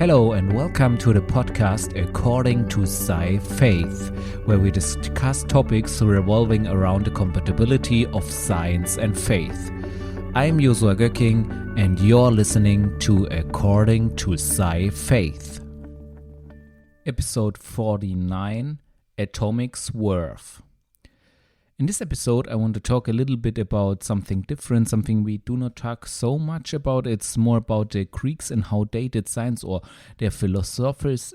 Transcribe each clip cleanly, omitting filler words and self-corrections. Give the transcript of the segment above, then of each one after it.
Hello and welcome to the podcast According to Sci-Faith, where we discuss topics revolving around the compatibility of science and faith. I'm Joshua Göcking and you're listening to According to Sci-Faith. Episode 49, Atomic Swerve. In this episode, I want to talk a little bit about something different, something we do not talk so much about. It's more about the Greeks and how they did science, or their philosophies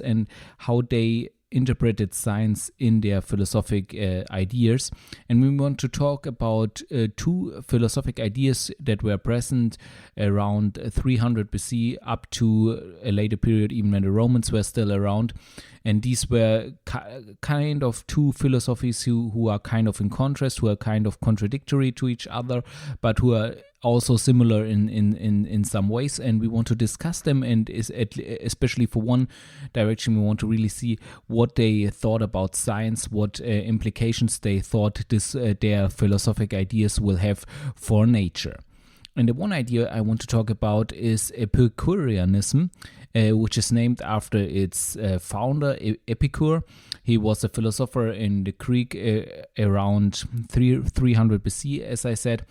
and how they interpreted science in their philosophic ideas. And we want to talk about two philosophic ideas that were present around 300 BC up to a later period, even when the Romans were still around. And these were kind of two philosophies who are kind of in contrast, who are kind of contradictory to each other, but who are also similar in some ways. And we want to discuss them, and especially for one direction, we want to really see what they thought about science, what implications they thought their philosophic ideas will have for nature. And the one idea I want to talk about is Epicureanism, which is named after its founder, Epicure. He was a philosopher in the Greek around 300 BC, as I said.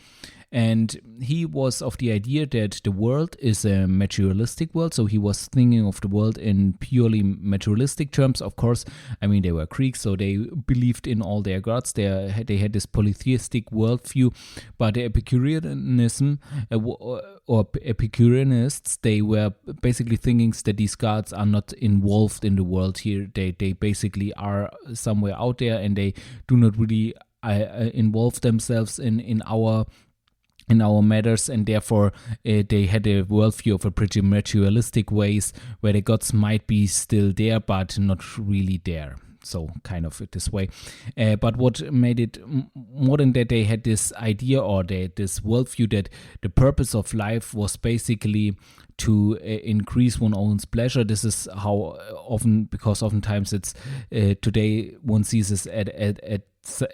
And he was of the idea that the world is a materialistic world. So he was thinking of the world in purely materialistic terms. Of course, I mean, they were Greeks, so they believed in all their gods. They had this polytheistic worldview. But the Epicureanism or Epicureanists, they were basically thinking that these gods are not involved in the world here. They basically are somewhere out there, and they do not really involve themselves in our matters, and therefore they had a worldview of a pretty materialistic ways where the gods might be still there but not really there. So kind of this way. But what made it more than that, they had this idea or this worldview that the purpose of life was basically to increase one's own pleasure. This is how often, because oftentimes it's today one sees this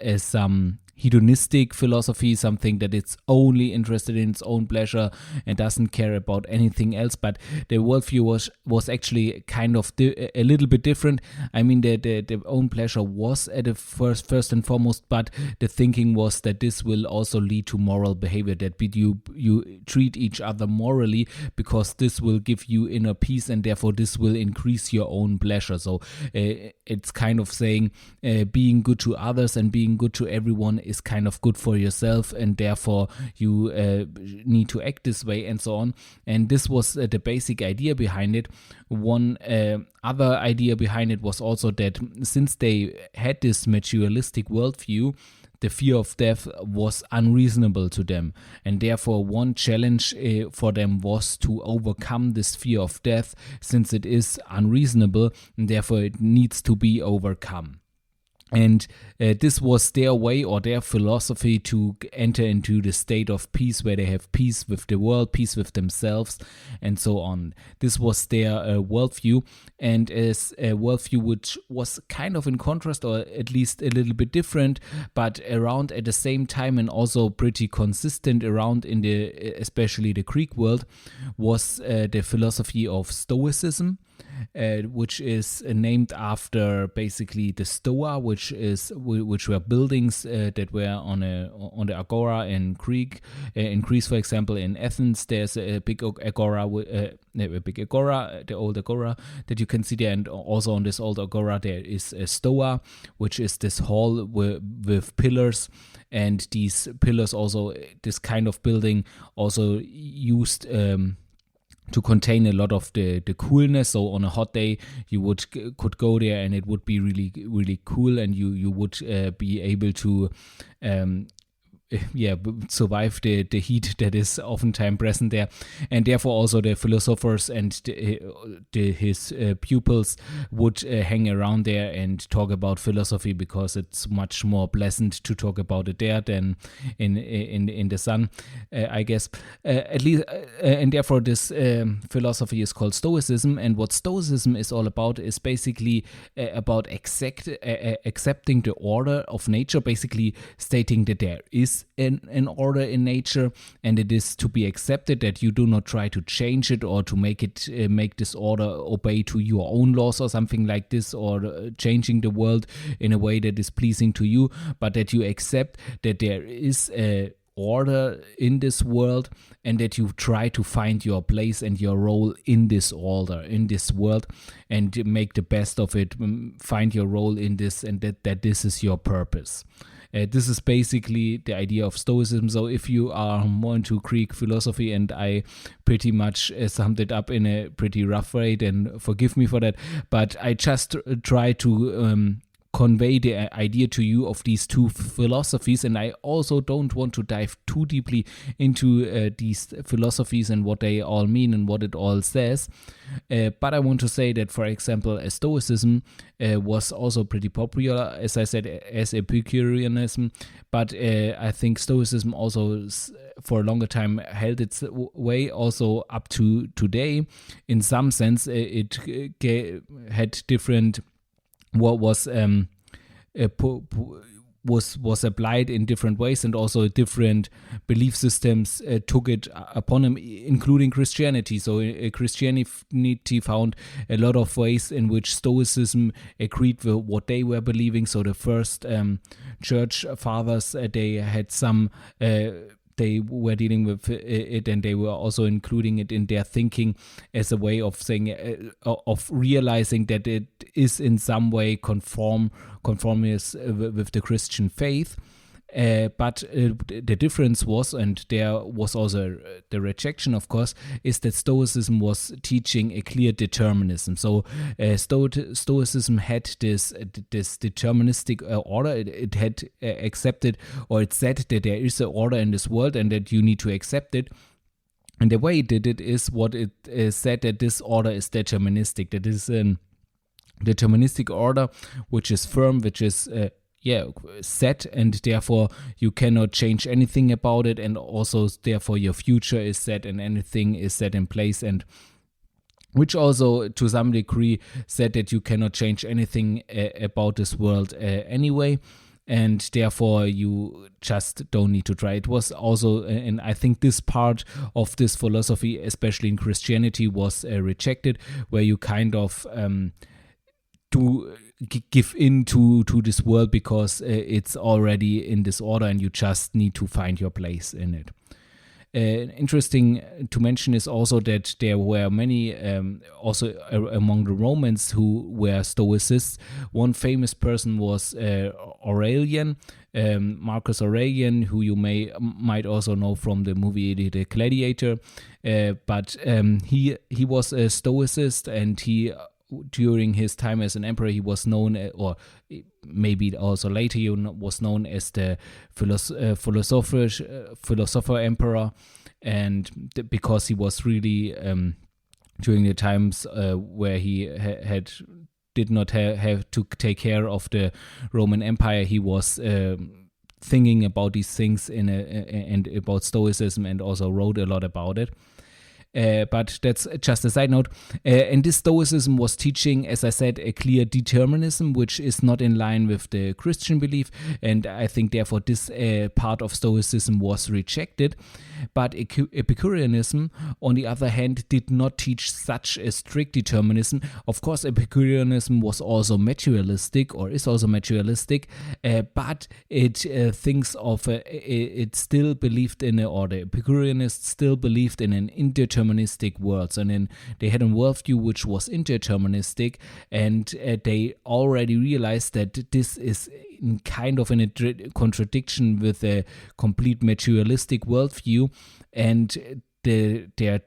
as some hedonistic philosophy, something that it's only interested in its own pleasure and doesn't care about anything else. But the worldview was actually kind of a little bit different. I mean, the own pleasure was at the first and foremost, but the thinking was that this will also lead to moral behavior, that you treat each other morally, because this will give you inner peace and therefore this will increase your own pleasure. So it's kind of saying being good to others and being good to everyone is kind of good for yourself, and therefore you need to act this way and so on. And this was the basic idea behind it. One other idea behind it was also that since they had this materialistic worldview, the fear of death was unreasonable to them, and therefore one challenge for them was to overcome this fear of death, since it is unreasonable and therefore it needs to be overcome. And this was their way or their philosophy to enter into the state of peace, where they have peace with the world, peace with themselves, and so on. This was their worldview, and as a worldview which was kind of in contrast, or at least a little bit different, but around at the same time and also pretty consistent around in especially the Greek world, was the philosophy of Stoicism. Which is named after basically the Stoa, which were buildings that were on the agora in Greek. In Greece, for example, in Athens, there's a big agora, the old agora that you can see there, and also on this old agora there is a Stoa, which is this hall with pillars. And these pillars also, this kind of building also used to contain a lot of the coolness. So on a hot day, you could go there and it would be really, really cool, and you would be able to survive the heat that is oftentimes present there. And therefore also the philosophers and his pupils would hang around there and talk about philosophy, because it's much more pleasant to talk about it there than in the sun, I guess. At least, and therefore this philosophy is called Stoicism. And what Stoicism is all about is basically about accepting the order of nature, basically stating that there is is an order in nature, and it is to be accepted that you do not try to change it or to make this order obey to your own laws or something like this, or changing the world in a way that is pleasing to you, but that you accept that there is a order in this world, and that you try to find your place and your role in this order, in this world, and make the best of it, find your role in this, and that this is your purpose. This is basically the idea of Stoicism. So if you are more into Greek philosophy, and I pretty much summed it up in a pretty rough way, then forgive me for that, but I just try to convey the idea to you of these two philosophies, and I also don't want to dive too deeply into these philosophies and what they all mean and what it all says, but I want to say that, for example, Stoicism was also pretty popular, as I said, as Epicureanism, but I think Stoicism also for a longer time held its way also up to today. In some sense, it had different was applied in different ways, and also different belief systems took it upon them, including Christianity. So Christianity found a lot of ways in which Stoicism agreed with what they were believing. So the first church fathers, they had some they were dealing with it, and they were also including it in their thinking as a way of saying, of realizing that it is in some way conformist with the Christian faith. But the difference was, and there was also the rejection, of course, is that Stoicism was teaching a clear determinism. So Stoicism had this deterministic order. It had accepted, or it said that there is an order in this world and that you need to accept it. And the way it did it is what it said, that this order is deterministic. That is a deterministic order which is firm, which is set, and therefore you cannot change anything about it, and also therefore your future is set and anything is set in place, and which also to some degree said that you cannot change anything about this world anyway, and therefore you just don't need to try. It was also, and I think this part of this philosophy, especially in Christianity, was rejected, where you kind of to give in to this world because it's already in this order and you just need to find your place in it. Interesting to mention is also that there were many, also among the Romans, who were Stoicists. One famous person was Aurelian, Marcus Aurelian, who you might also know from the movie The Gladiator. But he was a Stoicist, and during his time as an emperor, he was known, or maybe also later he was known as the philosopher emperor, and because he was really during the times where he did not have to take care of the Roman Empire, he was thinking about these things and about Stoicism, and also wrote a lot about it. But that's just a side note. And this Stoicism was teaching, as I said, a clear determinism, which is not in line with the Christian belief. And I think, therefore, this part of Stoicism was rejected. But Epicureanism, on the other hand, did not teach such a strict determinism. Of course, Epicureanism was also materialistic, or is also materialistic, but it thinks of, it still believed in, or the Epicureanists still believed in an indeterministic world. And then they had a worldview which was indeterministic, and they already realized that this is kind of in a contradiction with a complete materialistic worldview, and their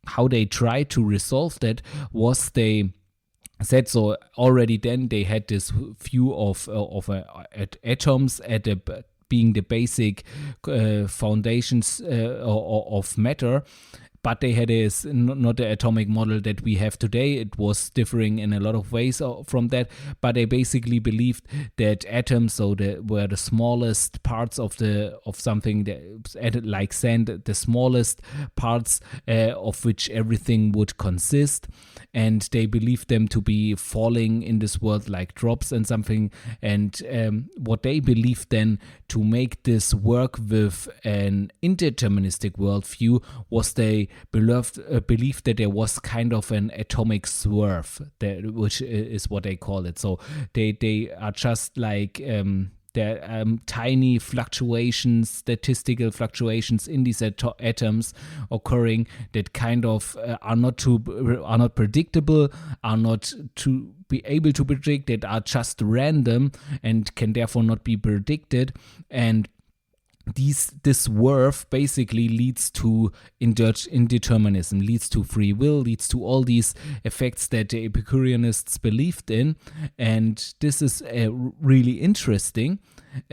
how they tried to resolve that was they said, so already then they had this view of atoms being the basic foundations of matter. but they had not the atomic model that we have today. It was differing in a lot of ways from that, but they basically believed that atoms, so were the smallest parts of something like sand, the smallest parts of which everything would consist, and they believed them to be falling in this world like drops and something. And what they believed then to make this work with an indeterministic worldview was they believed that there was kind of an atomic swerve, which is what they call it. So they are just like there are tiny fluctuations, statistical fluctuations in these atoms occurring that kind of are not predictable, are not to be able to predict, that are just random and can therefore not be predicted. And this swerve basically leads to indeterminism, leads to free will, leads to all these effects that the Epicureanists believed in. And this is really interesting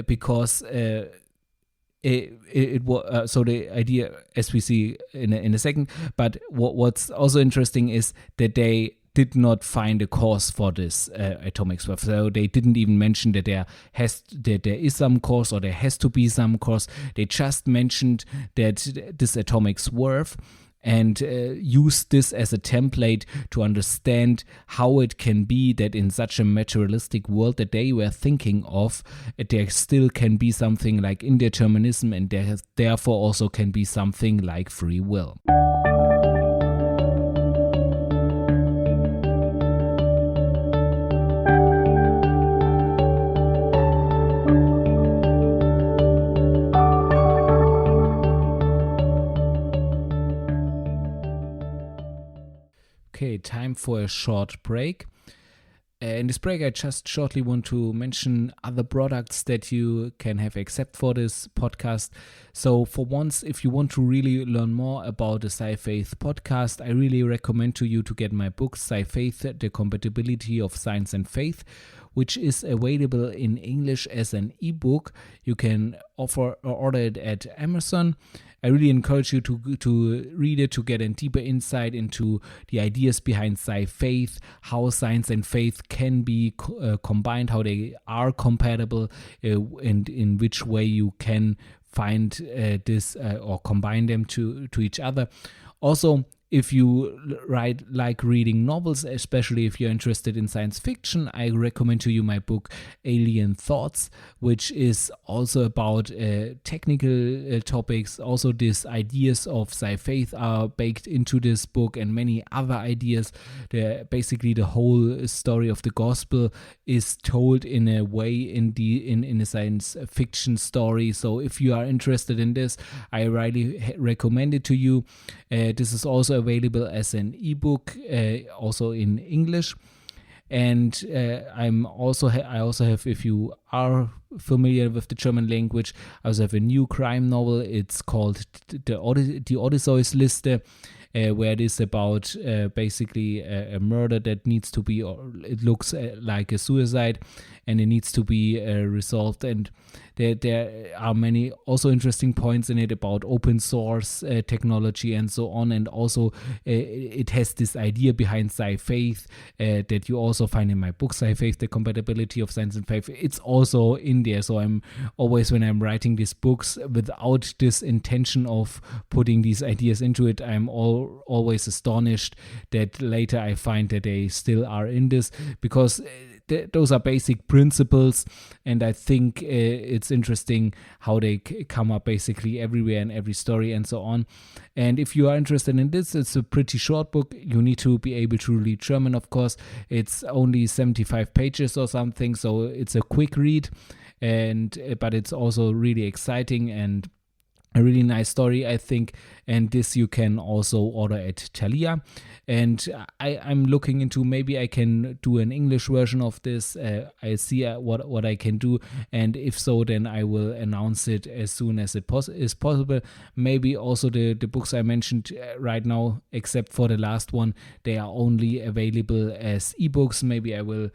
because it was so the idea, as we see in a second. But what's also interesting is that they did not find a cause for this atomic swerve. So they didn't even mention that there is some cause or there has to be some cause. They just mentioned that this atomic swerve and used this as a template to understand how it can be that in such a materialistic world that they were thinking of, there still can be something like indeterminism, and there therefore also can be something like free will. Okay, time for a short break. In this break, I just shortly want to mention other products that you can have except for this podcast. So for once, if you want to really learn more about the Sci-Faith podcast, I really recommend to you to get my book, Sci-Faith, The Compatibility of Science and Faith, which is available in English as an ebook. You can order it at Amazon. I really encourage you to read it to get a deeper insight into the ideas behind Sci-Faith, how science and faith can be combined, how they are compatible, and in which way you can find this or combine them to each other. Also, if you like reading novels, especially if you're interested in science fiction, I recommend to you my book Alien Thoughts, which is also about technical topics. Also, these ideas of Sci-Faith are baked into this book and many other ideas. Basically, the whole story of the gospel is told in a way in a science fiction story. So if you are interested in this, I really recommend it to you. This is also available as an ebook, also in English. And I also have, if you are familiar with the German language, I also have a new crime novel. It's called the Odysseus-Liste, where it is about basically a murder that needs to be, or it looks like a suicide, and it needs to be resolved. And there are many also interesting points in it about open source technology and so on. And also it has this idea behind Sci-Faith that you also find in my book, Sci-Faith, The Compatibility of Science and Faith. It's also in there. So I'm always, when I'm writing these books without this intention of putting these ideas into it, I'm always astonished that later I find that they still are in this, because those are basic principles, and I think it's interesting how they come up basically everywhere in every story and so on. And if you are interested in this, it's a pretty short book. You need to be able to read German, of course. It's only 75 pages or something, so it's a quick read, but it's also really exciting and a really nice story, I think. And this you can also order at Thalia. And I'm looking into, maybe I can do an English version of this. I see what I can do. And if so, then I will announce it as soon as it is possible. Maybe also the books I mentioned right now, except for the last one, they are only available as ebooks. Maybe I will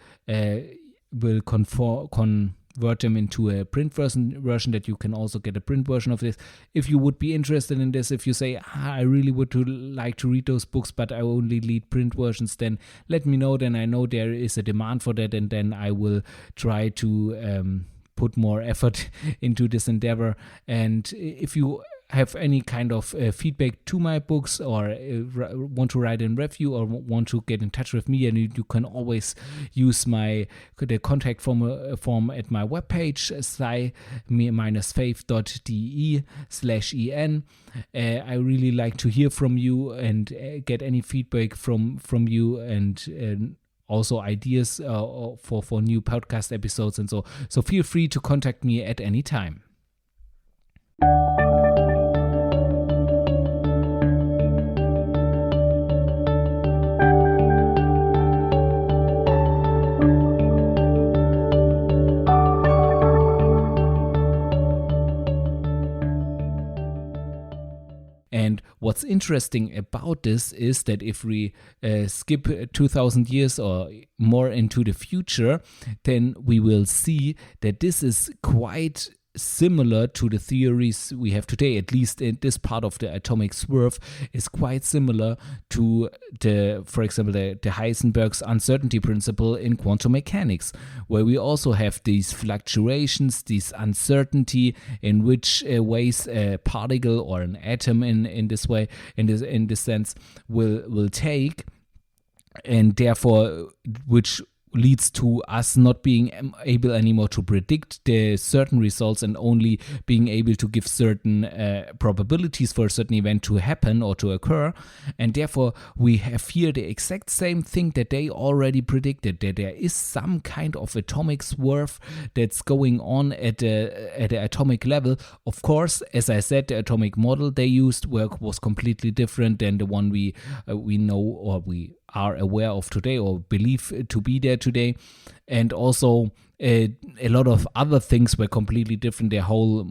convert them into a print version that you can also get a print version of this. If you would be interested in this, if you say, I really would like to read those books, but I only read print versions, then let me know. Then I know there is a demand for that, and then I will try to put more effort into this endeavor. And if you have any kind of feedback to my books, or want to write a review, or want to get in touch with me, and you can always use the contact form at my webpage, sci-faith.de/en. I really like to hear from you and get any feedback from you, and also ideas for new podcast episodes and so feel free to contact me at any time. And what's interesting about this is that if we skip 2000 years or more into the future, then we will see that this is quite similar to the theories we have today. At least in this part of the atomic swerve is quite similar to for example, the Heisenberg's uncertainty principle in quantum mechanics, where we also have these fluctuations, this uncertainty in which ways a particle or an atom in this sense will take, and therefore which leads to us not being able anymore to predict the certain results, and only being able to give certain probabilities for a certain event to happen or to occur. And therefore we have here the exact same thing that they already predicted, that there is some kind of atomic swerve that's going on at the atomic level. Of course, as I said, the atomic model they used was completely different than the one we know, or we are aware of today, or believe to be there today. And also a lot of other things were completely different. Their whole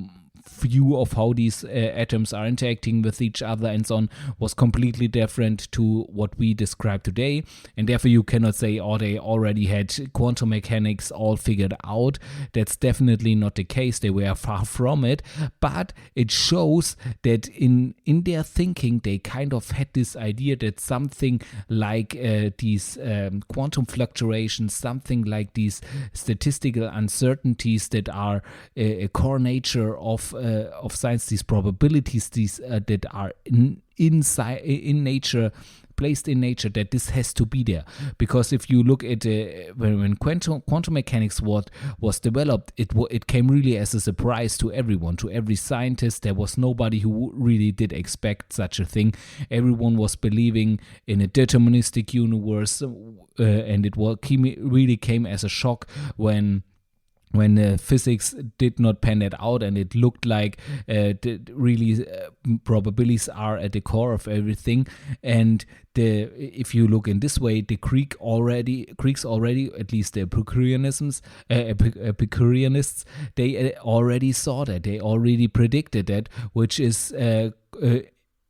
view of how these atoms are interacting with each other and so on was completely different to what we describe today. And therefore you cannot say, they already had quantum mechanics all figured out. That's definitely not the case. They were far from it, but it shows that in their thinking they kind of had this idea that something like these quantum fluctuations, something like these statistical uncertainties that are a core nature of science, these probabilities, these that are in nature, placed in nature, that this has to be there. Because if you look at when quantum mechanics was developed, it came really as a surprise to everyone, to every scientist. There was nobody who really did expect such a thing. Everyone was believing in a deterministic universe, and it really came as a shock when physics did not pan it out, and it looked like probabilities are at the core of everything. And if you look in this way, the Greeks already, at least the Epicureanists, they already saw that, they already predicted that, which is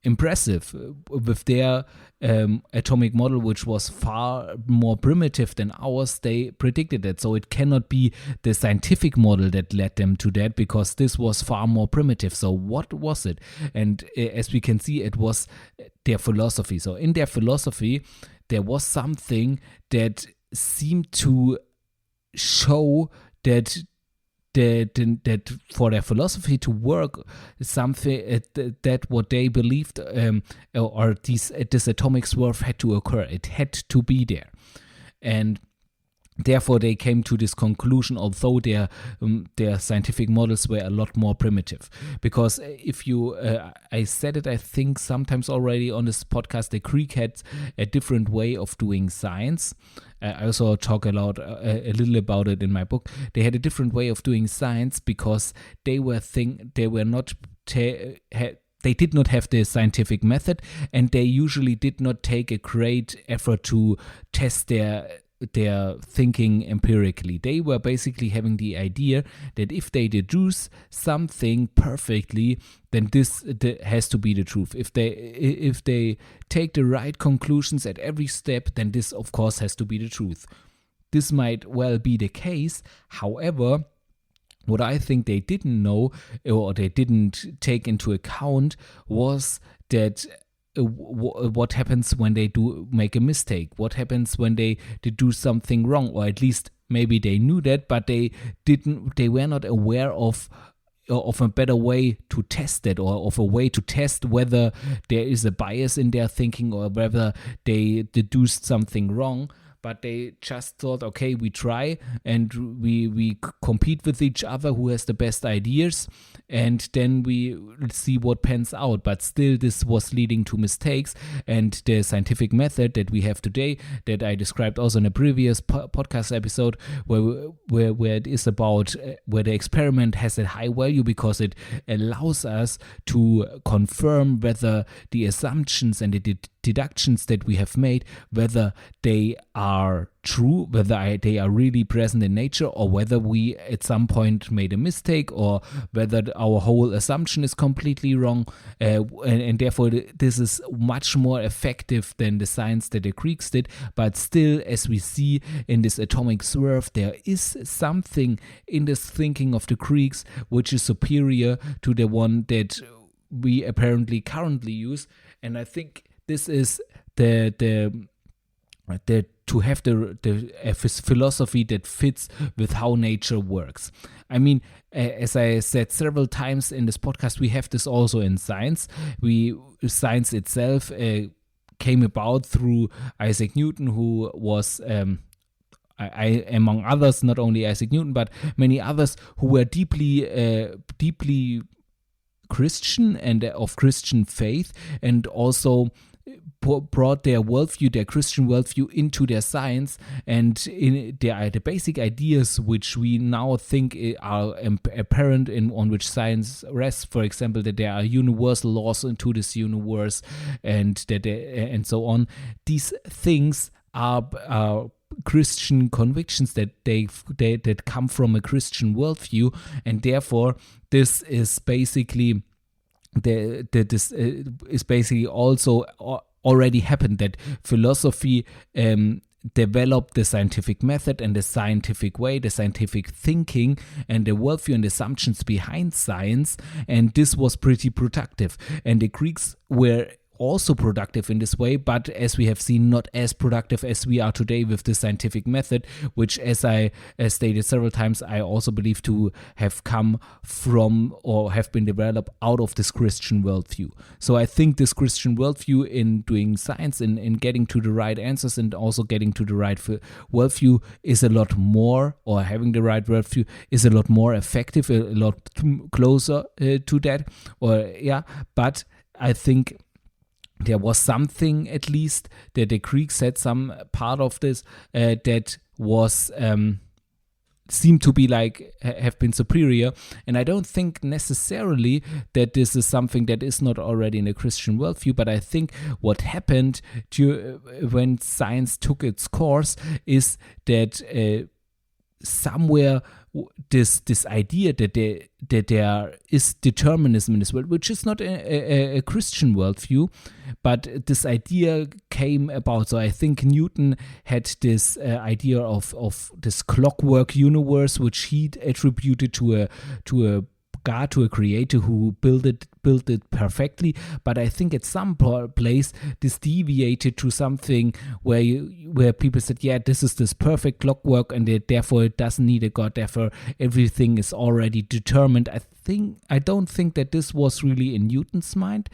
impressive. With their atomic model, which was far more primitive than ours, they predicted that. So it cannot be the scientific model that led them to that, because this was far more primitive. So what was it? And as we can see, it was their philosophy. So in their philosophy, there was something that seemed to show that for their philosophy to work, something that what they believed, or this atomic swerve had to occur. It had to be there, and therefore they came to this conclusion, although their scientific models were a lot more primitive. Because if you, I said it, I think sometimes already on this podcast, the Greek had a different way of doing science. I also talk a little about it in my book. They had a different way of doing science because they did not have the scientific method, and they usually did not take a great effort to test their thinking empirically. They were basically having the idea that if they deduce something perfectly, then this has to be the truth. If they take the right conclusions at every step, then this of course has to be the truth. This might well be the case. However, What I think they didn't know or they didn't take into account was that what happens when they do make a mistake, what happens when they do something wrong, or at least maybe they knew that, but they were not aware of a better way to test it, or of a way to test whether there is a bias in their thinking or whether they deduced something wrong. But they just thought, okay, we try and we compete with each other, who has the best ideas, and then we see what pans out. But still, this was leading to mistakes. And the scientific method that we have today, that I described also in a previous podcast episode, where it is about where the experiment has a high value because it allows us to confirm whether the assumptions and the deductions that we have made, whether they are true, whether they are really present in nature, or whether we at some point made a mistake, or whether our whole assumption is completely wrong. And therefore, this is much more effective than the science that the Greeks did. But still, as we see in this atomic swerve, there is something in this thinking of the Greeks which is superior to the one that we apparently currently use. And I think this is the to have the philosophy that fits with how nature works. I mean, as I said several times in this podcast, we have this also in science. Science itself came about through Isaac Newton, who was among others, not only Isaac Newton, but many others who were deeply Christian and of Christian faith, and also brought their worldview, their Christian worldview, into their science, and the basic ideas which we now think are apparent on which science rests. For example, that there are universal laws into this universe, and that and so on. These things are Christian convictions that come from a Christian worldview, and therefore this is basically this is basically also already happened, that philosophy developed the scientific method and the scientific way, the scientific thinking and the worldview and assumptions behind science, and this was pretty productive. And the Greeks were also productive in this way, but as we have seen, not as productive as we are today with the scientific method, which, as I stated several times, I also believe to have come from or have been developed out of this Christian worldview. So I think this Christian worldview in doing science, in getting to the right answers and also getting to the right worldview is a lot more, or having the right worldview is a lot more effective, a lot closer to that. But I think there was something, at least, that the Greeks had some part of this that was seemed to be have been superior. And I don't think necessarily that this is something that is not already in a Christian worldview, but I think what happened when science took its course is that somewhere this idea that there is determinism in this world, which is not a Christian worldview, but this idea came about. So I think Newton had this idea of this clockwork universe, which he attributed to a God, to a creator who built it perfectly. But I think at some place this deviated to something where people said, yeah, this is this perfect clockwork, and therefore it doesn't need a God, therefore everything is already determined. I don't think that this was really in Newton's mind,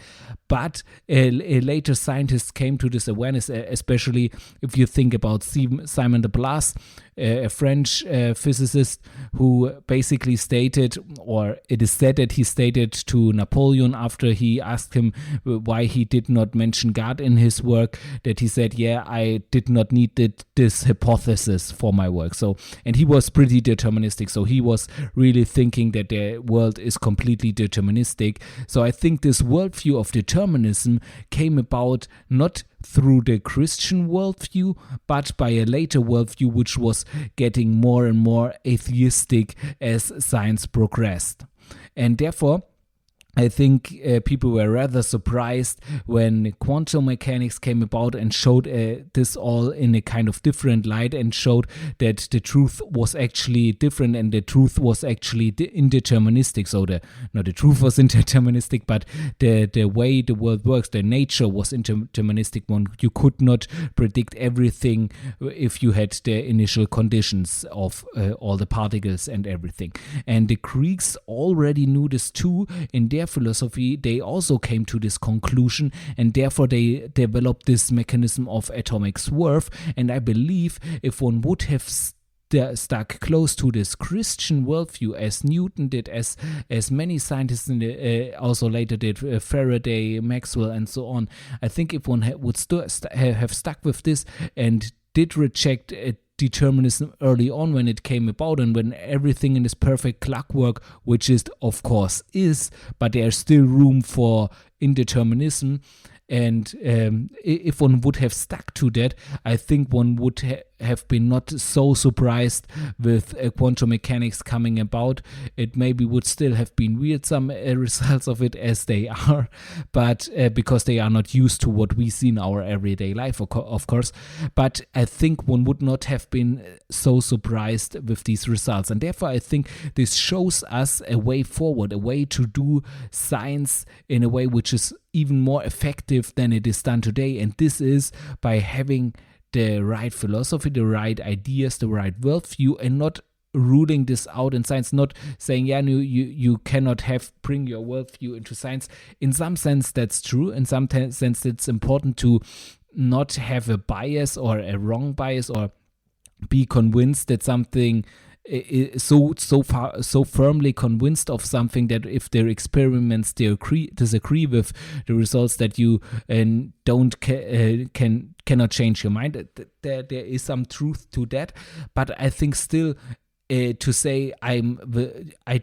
but later scientists came to this awareness, especially if you think about Simon de Blas, a French physicist, who basically stated, or it is said that he stated to Napoleon after he asked him why he did not mention God in his work, that he said, yeah, I did not need this hypothesis for my work. So, and he was pretty deterministic, so he was really thinking that the world is completely deterministic. So I think this worldview of determinism came about not through the Christian worldview, but by a later worldview which was getting more and more atheistic as science progressed. And therefore, I think people were rather surprised when quantum mechanics came about and showed this all in a kind of different light, and showed that the truth was actually different, and the truth was actually indeterministic. So not the truth was indeterministic, but the way the world works, the nature was indeterministic. You could not predict everything if you had the initial conditions of all the particles and everything. And the Greeks already knew this too. In their philosophy, they also came to this conclusion, and therefore they developed this mechanism of atomic swerve. And I believe if one would have stuck close to this Christian worldview, as Newton did, as many scientists also later did, Faraday, Maxwell, and so on, I think if one would have stuck with this and did reject determinism early on when it came about, and when everything in this perfect clockwork, which is of course is, but there's still room for indeterminism. And if one would have stuck to that, I think one would have been not so surprised with quantum mechanics coming about. It maybe would still have been weird, some results of it, as they are, but because they are not used to what we see in our everyday life, of course. But I think one would not have been so surprised with these results. And therefore, I think this shows us a way forward, a way to do science in a way which is even more effective than it is done today. And this is by having the right philosophy, the right ideas, the right worldview, and not ruling this out in science, not saying, you cannot bring your worldview into science. In some sense, that's true. In some sense, it's important to not have a bias or a wrong bias, or be convinced that something so firmly convinced of something that if their experiments disagree with the results, that you cannot change your mind. There is some truth to that, but I think still to say I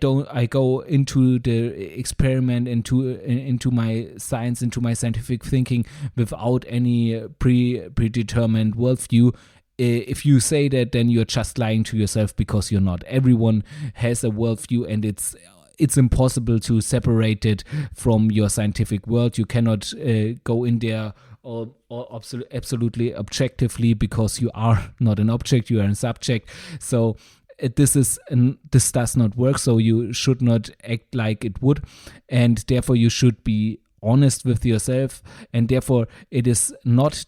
go into the experiment, into my science, into my scientific thinking without any predetermined worldview. If you say that, then you're just lying to yourself, because you're not. Everyone has a worldview, and it's impossible to separate it from your scientific world. You cannot go in there or absolutely objectively, because you are not an object, you are a subject. So this does not work. So you should not act like it would, and therefore you should be honest with yourself. And therefore it is not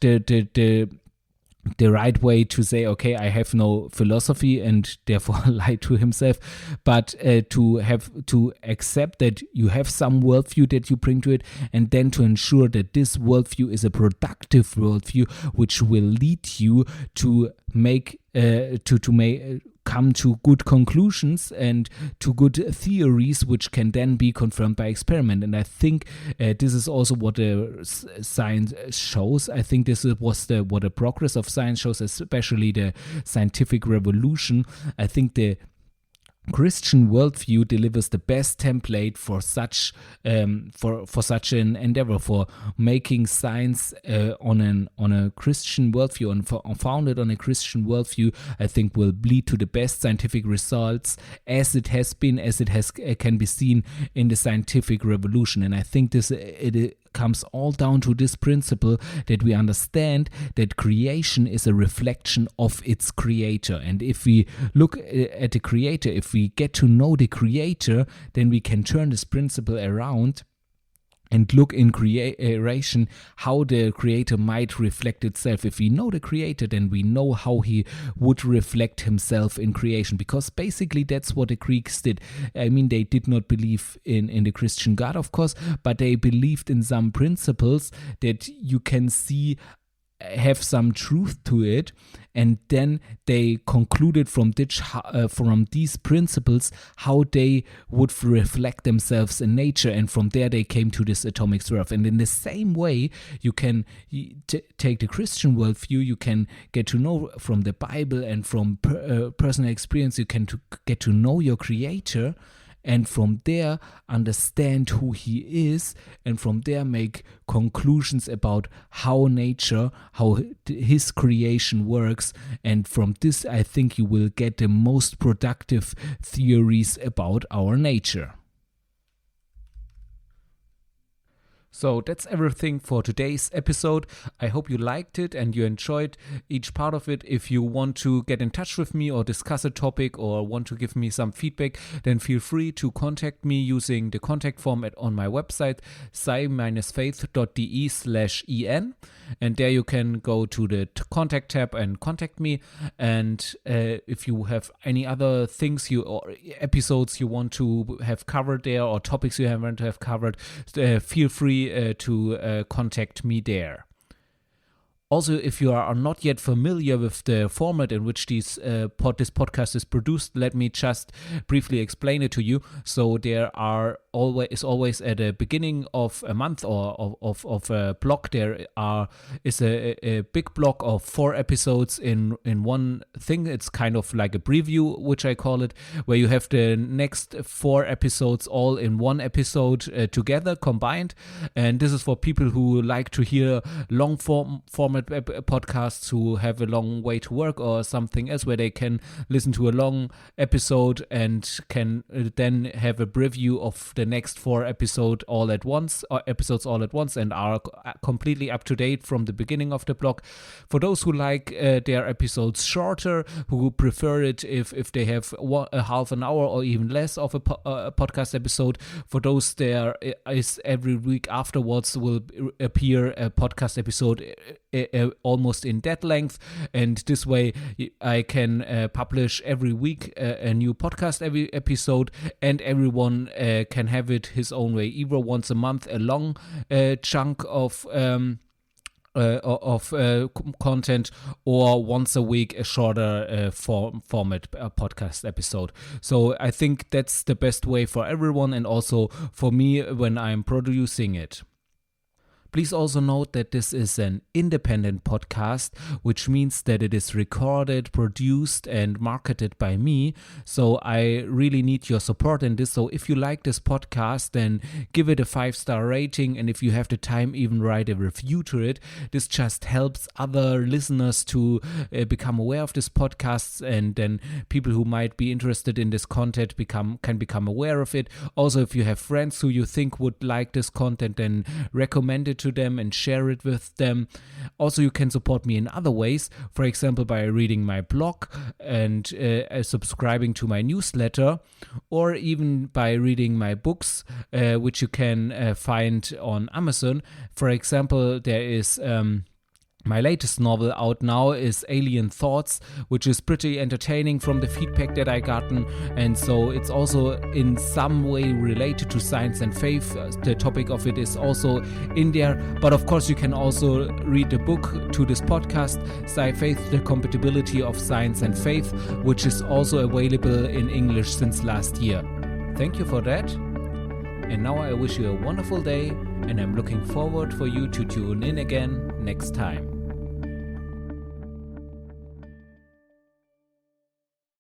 the right way to say, okay, I have no philosophy, and therefore lie to himself, but to accept that you have some worldview that you bring to it, and then to ensure that this worldview is a productive worldview, which will lead you to make come to good conclusions and to good theories, which can then be confirmed by experiment. And I think this is also what science shows. I think this is what the progress of science shows, especially the scientific revolution. I think the Christian worldview delivers the best template for such an endeavor, for making science on a Christian worldview, and founded on a Christian worldview. I think will lead to the best scientific results, as it can be seen in the scientific revolution. And I think it comes all down to this principle, that we understand that creation is a reflection of its creator. And if we look at the creator, if we get to know the creator, then we can turn this principle around and look in creation how the creator might reflect itself. If we know the creator, then we know how he would reflect himself in creation, because basically that's what the Greeks did. I mean, they did not believe in the Christian God, of course, but they believed in some principles that you can see have some truth to it, and then they concluded from these principles how they would reflect themselves in nature, and from there they came to this atomic swerve. And in the same way, you can take the Christian worldview, you can get to know from the Bible and from personal experience, you can get to know your creator, and from there understand who he is, and from there make conclusions about how nature, how his creation works. And from this, I think you will get the most productive theories about our nature. So that's everything for today's episode. I hope you liked it and you enjoyed each part of it. If you want to get in touch with me or discuss a topic or want to give me some feedback, then feel free to contact me using the contact form on my website, sci-faith.de/en. And there you can go to the contact tab and contact me. And if you have any other things or episodes you want to have covered there or topics you want to have covered, feel free to contact me there. Also, if you are not yet familiar with the format in which this podcast is produced, let me just briefly explain it to you. So there is always at the beginning of a month or of a block, there is a big block of 4 episodes in one thing. It's kind of like a preview, which I call it, where you have the next 4 episodes all in one episode together, combined. And this is for people who like to hear long format podcasts, who have a long way to work or something else, where they can listen to a long episode and can then have a preview of the next 4 episodes all at once, and are completely up to date from the beginning of the block. For those who like their episodes shorter, who prefer it if they have a half an hour or even less of a podcast episode, for those there is every week afterwards will appear a podcast episode almost in that length, and this way I can publish every week a new podcast every episode, and everyone can have it his own way, either once a month a long chunk of content, or once a week a shorter format podcast episode. So I think that's the best way for everyone, and also for me when I'm producing it. Please also note that this is an independent podcast, which means that it is recorded, produced, and marketed by me. So I really need your support in this. So if you like this podcast, then give it a 5-star rating. And if you have the time, even write a review to it. This just helps other listeners to become aware of this podcast. And then people who might be interested in this content can become aware of it. Also, if you have friends who you think would like this content, then recommend it to them and share it with them. Also, you can support me in other ways, for example by reading my blog and subscribing to my newsletter, or even by reading my books, which you can find on Amazon. For example, there is my latest novel out now is Alien Thoughts, which is pretty entertaining from the feedback that I gotten, and so it's also in some way related to science and faith. The topic of it is also in there, but of course you can also read the book to this podcast, Sci-Faith, The Compatibility of Science and Faith, which is also available in English since last year. Thank you for that. And now I wish you a wonderful day, and I'm looking forward for you to tune in again next time.